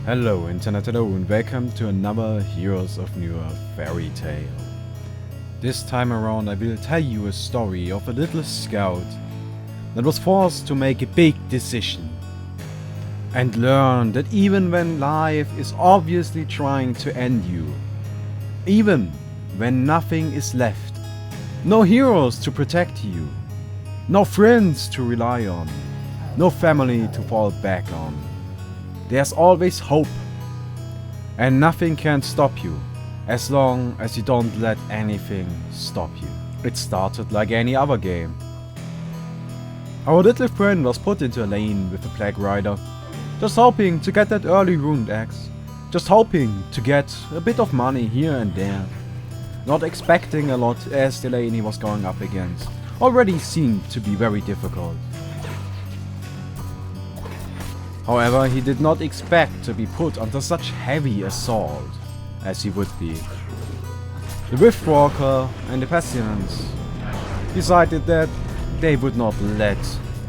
Hello Internet, hello and welcome to another Heroes of Newer Fairytale. This time around I will tell you a story of a little scout that was forced to make a big decision and learn that even when life is obviously trying to end you, even when nothing is left, no heroes to protect you, no friends to rely on, no family to fall back on, there's always hope, and nothing can stop you as long as you don't let anything stop you. It started like any other game. Our little friend was put into a lane with a Plague Rider, just hoping to get that early ruined axe, just hoping to get a bit of money here and there, not expecting a lot as the lane he was going up against already seemed to be very difficult. However, he did not expect to be put under such heavy assault as he would be. The Riftwalker and the Pestilence decided that they would not let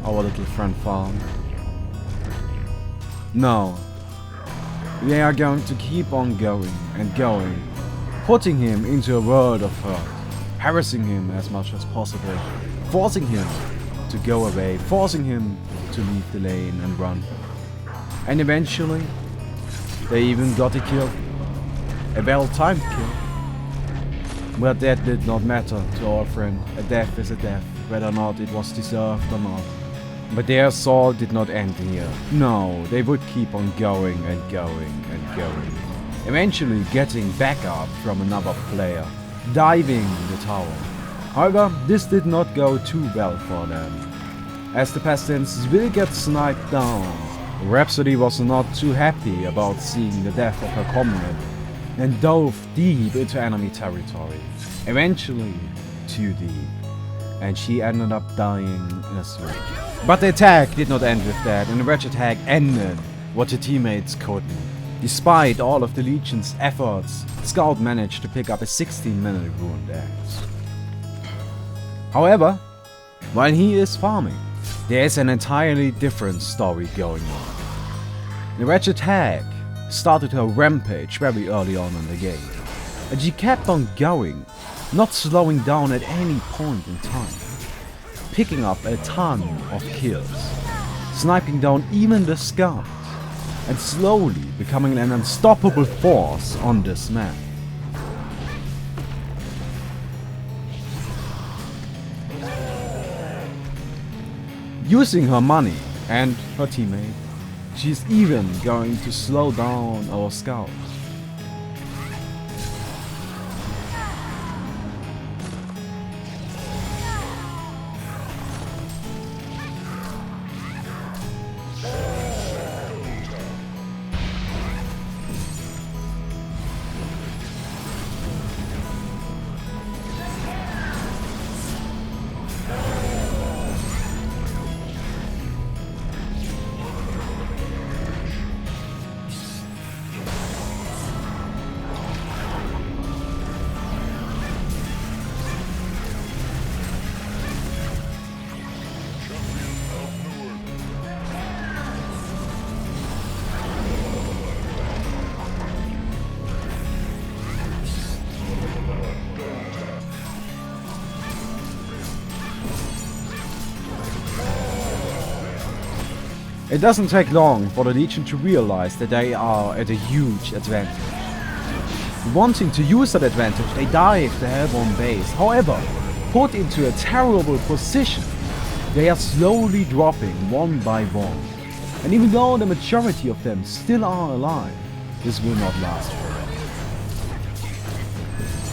our little friend farm. No, they are going to keep on going and going, putting him into a world of hurt, harassing him as much as possible, forcing him to go away, forcing him to leave the lane and run. And eventually, they even got a kill. A well-timed kill. But that did not matter to our friend. A death is a death, whether or not it was deserved or not. But their assault did not end here. No, they would keep on going and going and going. Eventually getting backup from another player, diving the tower. However, this did not go too well for them, as the Pestilence will get sniped down. Rhapsody was not too happy about seeing the death of her comrade and dove deep into enemy territory, eventually too deep, and she ended up dying as well. But the attack did not end with that, and the wretched attack ended what the teammates couldn't. Despite all of the Legion's efforts, Scout managed to pick up a 16-minute ruined axe. However, while he is farming, there is an entirely different story going on. The wretched hag started her rampage very early on in the game, and she kept on going, not slowing down at any point in time, picking up a ton of kills, sniping down even the scouts, and slowly becoming an unstoppable force on this map. Using her money and her teammate, she's even going to slow down our scouts. It doesn't take long for the Legion to realize that they are at a huge advantage. Wanting to use that advantage, they dive the Hellborn base. However, put into a terrible position, they are slowly dropping one by one. And even though the majority of them still are alive, this will not last forever.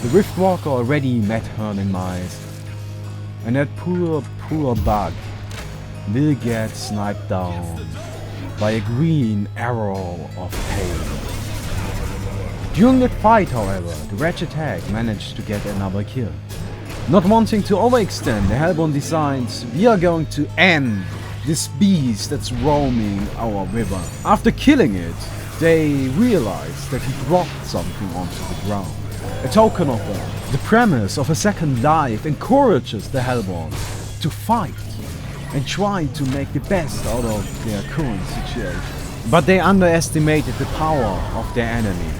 The Riftwalker already met her demise, and that poor bug will get sniped down by a green arrow of pain. During that fight, however, the wretched hag managed to get another kill. Not wanting to overextend, the Hellborn decides we are going to end this beast that's roaming our river. After killing it, they realize that he dropped something onto the ground. A token of that. The premise of a second life encourages the Hellborn to fight and try to make the best out of their current situation. But they underestimated the power of their enemy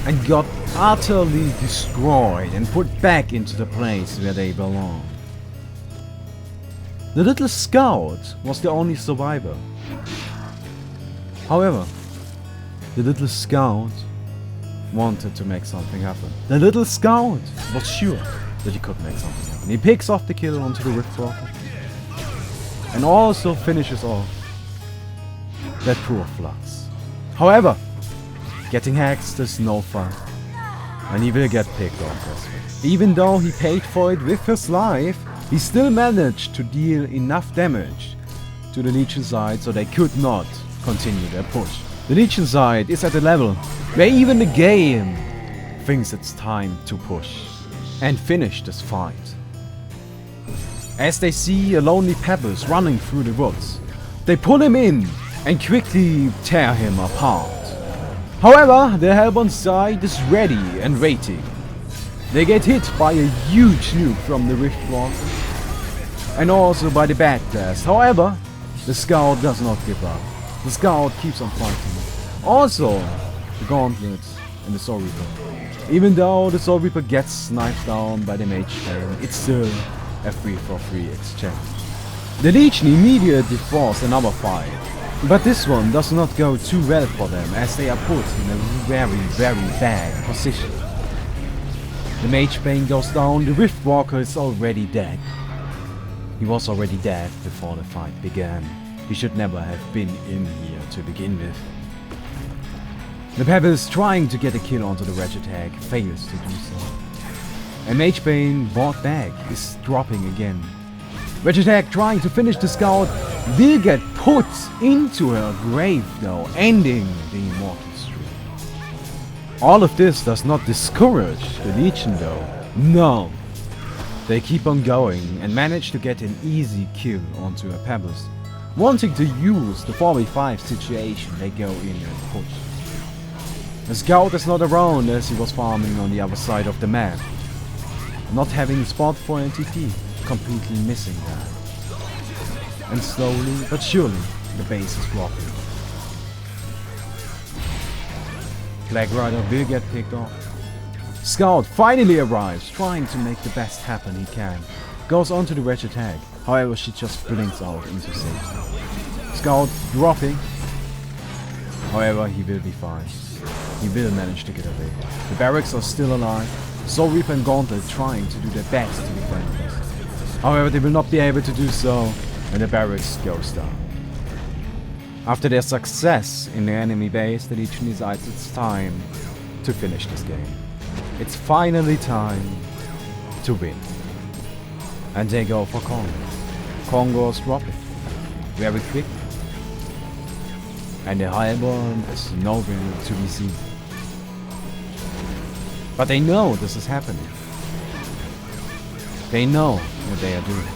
and got utterly destroyed and put back into the place where they belong. The little scout was the only survivor. However, the little scout wanted to make something happen. The little scout was sure that he could make something happen. He picks off the kill onto the Riftwalker and also finishes off that poor Flux. However, getting hexed is no fun, and he will get picked off this way. Even though he paid for it with his life, he still managed to deal enough damage to the Legion side so they could not continue their push. The Legion side is at a level where even the game thinks it's time to push and finish this fight. As they see a lonely Pebbles running through the woods, they pull him in and quickly tear him apart. However, the Hellborn side is ready and waiting. They get hit by a huge nuke from the Riftwalker and also by the Backblast. However, the Scout does not give up. The Scout keeps on fighting. Also, the Gauntlet and the Soul Reaper. Even though the Soul Reaper gets sniped down by the Mage Bane, it's still a 3-for-3 exchange. The Legion immediately force another fight, but this one does not go too well for them as they are put in a very bad position. The Mage Bane goes down, the Riftwalker is already dead. He was already dead before the fight began. He should never have been in here to begin with. The Pebbles trying to get a kill onto the Wretched Hag fails to do so. And Mage Bane brought back is dropping again. Wretched Hag trying to finish the Scout will get put into her grave though, ending the immortal streak. All of this does not discourage the Legion though. No. They keep on going and manage to get an easy kill onto her Pebbles. Wanting to use the 4v5 situation, they go in and push. The Scout is not around as he was farming on the other side of the map. Not having a spot for NTT, completely missing that. And slowly but surely, the base is dropping. Black Rider will get picked off. Scout finally arrives, trying to make the best happen he can. Goes onto the Wretched Hag, however she just blinks out into safety. Scout dropping. However, he will be fine. He will manage to get away. The barracks are still alive. Soul Reaper and Gauntlet trying to do their best to defend this. However, they will not be able to do so, and the barracks goes down. After their success in the enemy base, the Legion decides it's time to finish this game. It's finally time to win. And they go for Congo. Congo's dropping very quick. And the Hellborn is nowhere to be seen. But they know this is happening. They know what they are doing.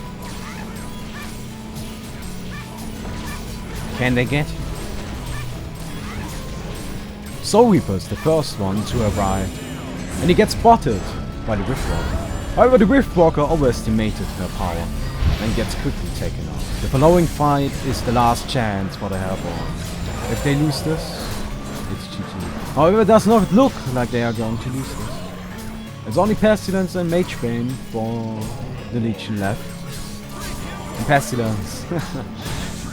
Can they get him? Soul Reaper is the first one to arrive, and he gets spotted by the Riftwalker. However, the Riftwalker overestimated her power and gets quickly taken out. The following fight is the last chance for the Hellborn. If they lose this, it's GG. However, it does not look like they are going to lose this. It's only Pestilence and Mage Bane for the Legion left. And Pestilence,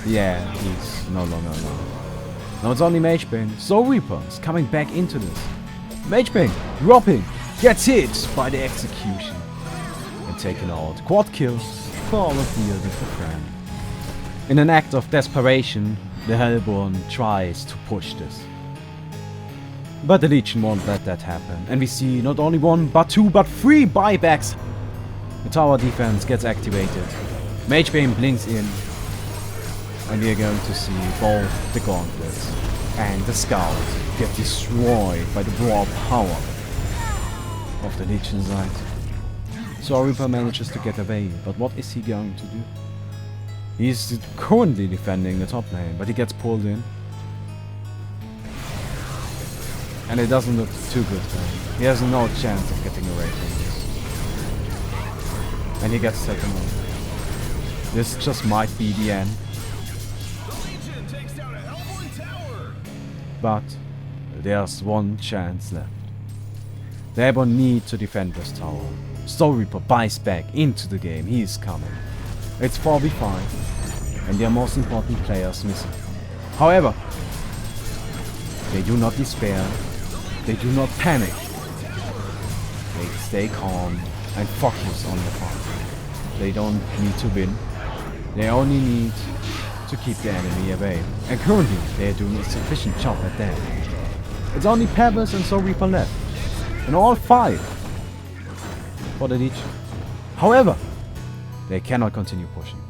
yeah, he's no longer alive. Now it's only Mage Bane. Soul Reaper is coming back into this. Mage Bane dropping, gets hit by the execution and taken out. Quad kill for the field with the friend. In an act of desperation, the Hellborn tries to push this. But the Legion won't let that happen, and we see not only one, but two, but three buybacks. The tower defense gets activated. Mage Bane blinks in, and we are going to see both the Gauntlets and the Scout get destroyed by the raw power of the Legion side. Soul Reaper manages to get away, but what is he going to do? He's currently defending the top lane, but he gets pulled in. And it doesn't look too good for him. He has no chance of getting away from this. And he gets taken off. This just might be the end. But there's one chance left. The Airborne need to defend this tower. Soul Reaper buys back into the game. He is coming. It's 4v5, and their most important players missing. However, they do not despair. They do not panic. They stay calm and focus on the fight. They don't need to win. They only need to keep the enemy away. And currently, they are doing a sufficient job at that. It's only Pebbles and Soul Reaper left. And all 5 for the Leech. However, they cannot continue pushing.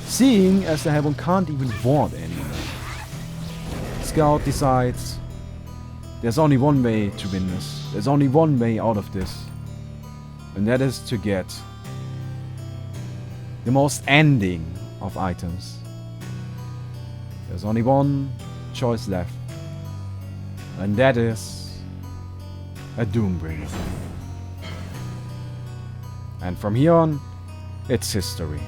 Seeing as the Hellborn can't even ward anymore. Scout decides there's only one way to win this. There's only one way out of this. And that is to get the most ending of items. There's only one choice left. And that is a Doombringer. And from here on, it's history.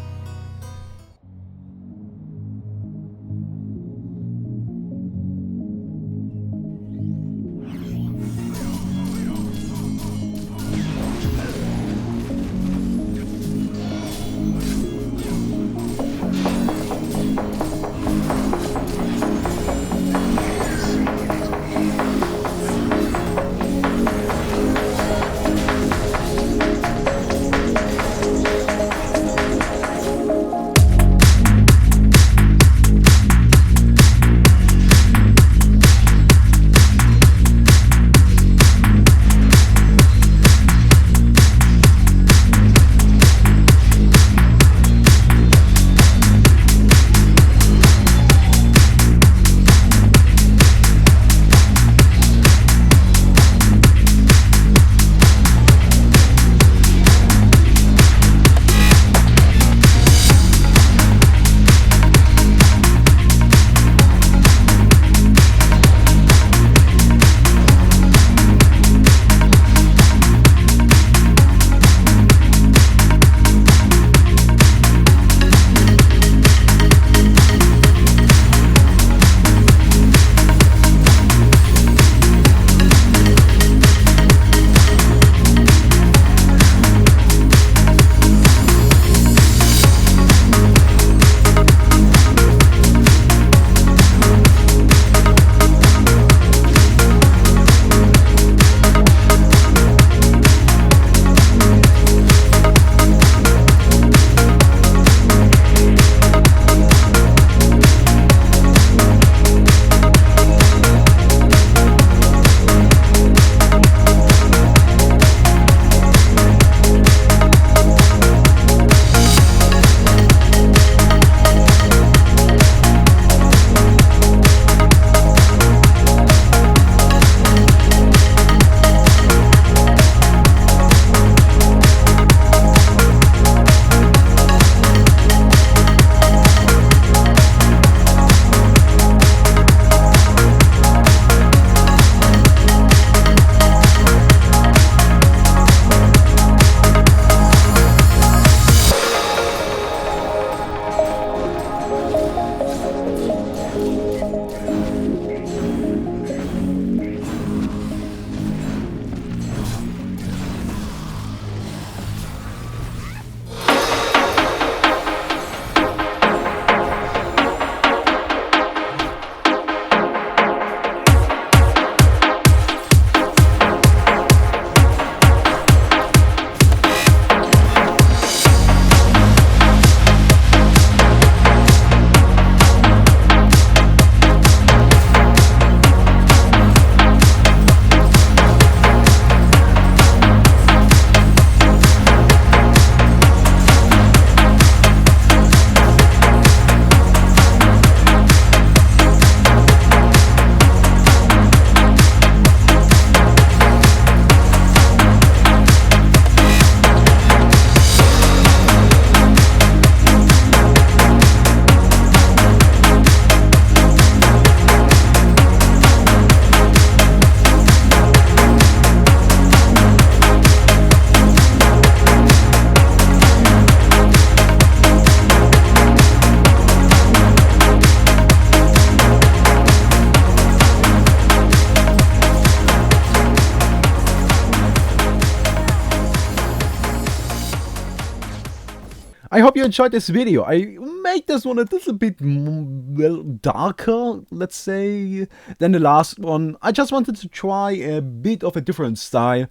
I hope you enjoyed this video. I made this one a little bit, well, darker, let's say, than the last one. I just wanted to try a bit of a different style.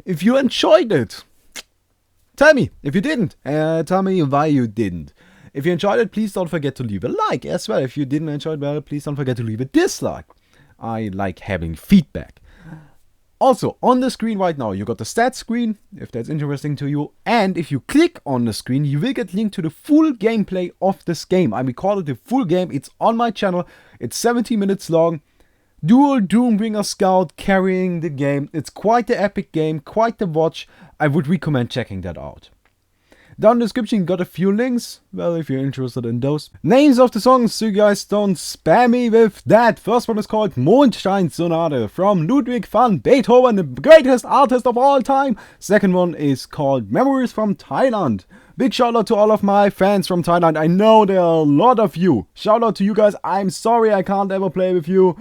If you enjoyed it, tell me. If you didn't, tell me why you didn't. If you enjoyed it, please don't forget to leave a like as well. If you didn't enjoy it, well, please don't forget to leave a dislike. I like having feedback. Also, on the screen right now, you got the stats screen, if that's interesting to you. And if you click on the screen, you will get linked to the full gameplay of this game. I will call it the full game. It's on my channel. It's 70 minutes long. Dual Doombringer Scout carrying the game. It's quite the epic game, quite the watch. I would recommend checking that out. Down in the description, you got a few links. Well, if you're interested in those. Names of the songs, so you guys don't spam me with that. First one is called Mondstein Sonate from Ludwig van Beethoven, the greatest artist of all time. Second one is called Memories from Thailand. Big shout out to all of my fans from Thailand. I know there are a lot of you. Shout out to you guys. I'm sorry I can't ever play with you.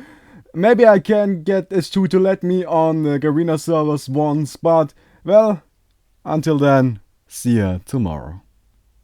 Maybe I can get S2 to let me on the Garena servers once, but, well, until then, see ya tomorrow.